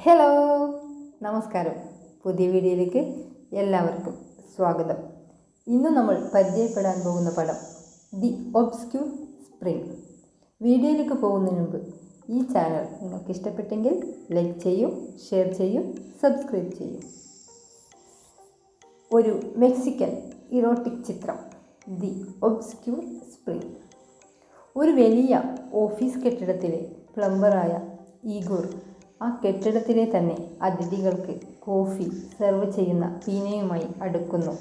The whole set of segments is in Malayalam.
ഹലോ, നമസ്കാരം. പുതിയ വീഡിയോയിലേക്ക് എല്ലാവർക്കും സ്വാഗതം. ഇന്ന് നമ്മൾ പരിചയപ്പെടാൻ പോകുന്ന പടം ദി ഒബ്സ്ക്യൂർ സ്പ്രിംഗ്. വീഡിയോയിലേക്ക് പോകുന്നതിന് മുമ്പ് ഈ ചാനൽ നിങ്ങൾക്ക് ഇഷ്ടപ്പെട്ടെങ്കിൽ ലൈക്ക് ചെയ്യൂ, ഷെയർ ചെയ്യൂ, സബ്സ്ക്രൈബ് ചെയ്യൂ. ഒരു മെക്സിക്കൻ ഇറോട്ടിക് ചിത്രം ദി ഒബ്സ്ക്യൂർ സ്പ്രിംഗ്. ഒരു വലിയ ഓഫീസ് കെട്ടിടത്തിലെ പ്ലംബറായ ഈഗോർ ആ കെട്ടിടത്തിലെ തന്നെ അതിഥികൾക്ക് കോഫി സെർവ് ചെയ്യുന്ന പീനയുമായി അടുക്കുന്നു.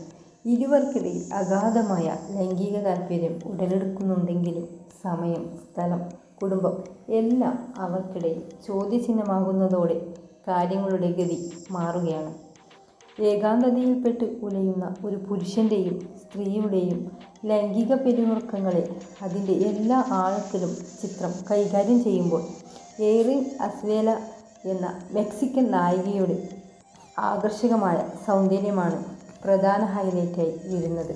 ഇരുവർക്കിടയിൽ അഗാധമായ ലൈംഗിക താല്പര്യം ഉടലെടുക്കുന്നുണ്ടെങ്കിലും സമയം, സ്ഥലം, കുടുംബം എല്ലാം അവർക്കിടയിൽ ചോദ്യചിഹ്നമാകുന്നതോടെ കാര്യങ്ങളുടെ ഗതി മാറുകയാണ്. ഏകാന്തതയിൽപ്പെട്ട് ഉലയുന്ന ഒരു പുരുഷൻ്റെയും സ്ത്രീയുടെയും ലൈംഗിക പെരുമുറുക്കങ്ങളെ അതിൻ്റെ എല്ലാ ആഴത്തിലും ചിത്രം കൈകാര്യം ചെയ്യുമ്പോൾ എറിൻ അസ്വേല എന്ന മെക്സിക്കൻ നായികയുടെ ആകർഷകമായ സൗന്ദര്യമാണ് പ്രധാന ഹൈലൈറ്റായി വരുന്നത്.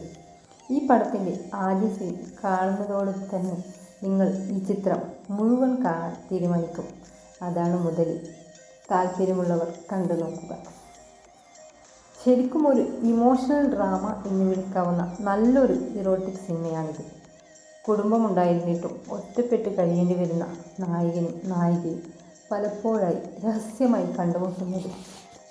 ഈ പടത്തിൻ്റെ ആദ്യ സീൻ കാണുന്നതോടെ തന്നെ നിങ്ങൾ ഈ ചിത്രം മുഴുവൻ കാണാൻ തീരുമാനിക്കും. അതാണ് മുതൽ. താല്പര്യമുള്ളവർ കണ്ടു നോക്കുക. ശരിക്കും ഒരു ഇമോഷണൽ ഡ്രാമ എന്ന് വിളിക്കാവുന്ന നല്ലൊരു ഇറോട്ടിക് സിനിമയാണിത്. കുടുംബമുണ്ടായിരുന്നിട്ടും ഒറ്റപ്പെട്ട് കഴിയേണ്ടി വരുന്ന നായകനും നായികയും പലപ്പോഴായി രഹസ്യമായി കണ്ടുമുട്ടുന്നത്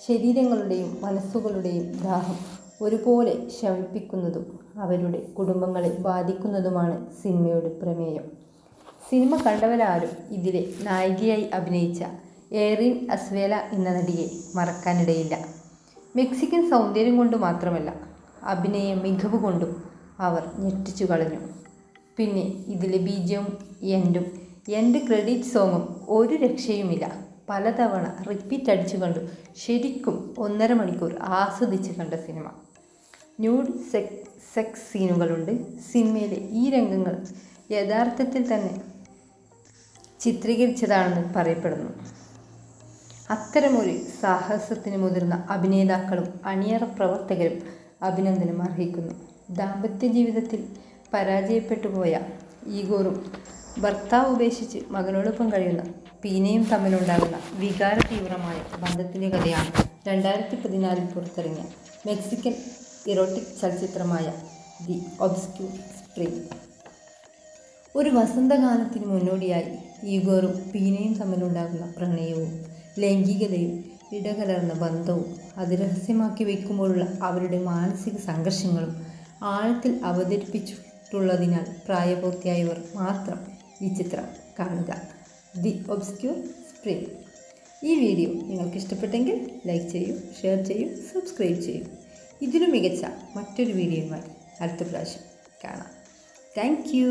ശരീരങ്ങളുടെയും മനസ്സുകളുടെയും ദാഹം ഒരുപോലെ ശമിപ്പിക്കുന്നതും അവരുടെ കുടുംബങ്ങളെ ബാധിക്കുന്നതുമാണ് സിനിമയുടെ പ്രമേയം. സിനിമ കണ്ടവരാരും ഇതിലെ നായികയായി അഭിനയിച്ച എറിൻ അസ്വേല എന്ന നടിയെ മറക്കാനിടയില്ല. മെക്സിക്കൻ സൗന്ദര്യം കൊണ്ട് മാത്രമല്ല, അഭിനയ മികവ് കൊണ്ടും അവർ ഞെട്ടിച്ചു കളഞ്ഞു. പിന്നെ ഇതിലെ ബീജവും എൻഡ് ക്രെഡിറ്റ് സോങ്ങും ഒരു രക്ഷയുമില്ല. പലതവണ റിപ്പീറ്റ് അടിച്ചു കണ്ടു ശരിക്കും 1.5 മണിക്കൂർ ആസ്വദിച്ച് കണ്ട സിനിമ. Nude sex സീനുകളുണ്ട്. സിനിമയിലെ ഈ രംഗങ്ങൾ യഥാർത്ഥത്തിൽ തന്നെ ചിത്രീകരിച്ചതാണെന്ന് പറയപ്പെടുന്നു. അത്തരമൊരു സാഹസത്തിന് മുതിർന്ന അഭിനേതാക്കളും അണിയറ പ്രവർത്തകരും അഭിനന്ദനം അർഹിക്കുന്നു. ദാമ്പത്യ ജീവിതത്തിൽ പരാജയപ്പെട്ടു പോയ ഈഗോറും ഭർത്താവ് ഉപേക്ഷിച്ച് മകനോടൊപ്പം കഴിയുന്ന പീനയും തമ്മിലുണ്ടാകുന്ന വികാര തീവ്രമായ ബന്ധത്തിൻ്റെ കഥയാണ് 2014 പുറത്തിറങ്ങിയ മെക്സിക്കൻ ഇറോട്ടിക് ചലച്ചിത്രമായ ദി ഒബ്സ്ക്യൂർ സ്പ്രിംഗ്. ഒരു വസന്തകാലത്തിന് മുന്നോടിയായി ഈഗോറും പീനയും തമ്മിലുണ്ടാകുന്ന പ്രണയവും ലൈംഗികതയും ഇടകലർന്ന ബന്ധവും അത് രഹസ്യമാക്കി വയ്ക്കുമ്പോഴുള്ള അവരുടെ മാനസിക സംഘർഷങ്ങളും ആഴത്തിൽ അവതരിപ്പിച്ചിട്ടുള്ളതിനാൽ പ്രായപൂർത്തിയായവർ മാത്രം ഈ ചിത്രം കാണുക. The obscure spring. ഈ വീഡിയോ നിങ്ങൾക്ക് ഇഷ്ടപ്പെട്ടെങ്കിൽ ലൈക്ക് ചെയ്യൂ, ഷെയർ ചെയ്യൂ, സബ്സ്ക്രൈബ് ചെയ്യൂ. ഇതിലും മികച്ച മറ്റൊരു വീഡിയോയുമായി അടുത്ത പ്രാവശ്യം കാണാം. Thank you.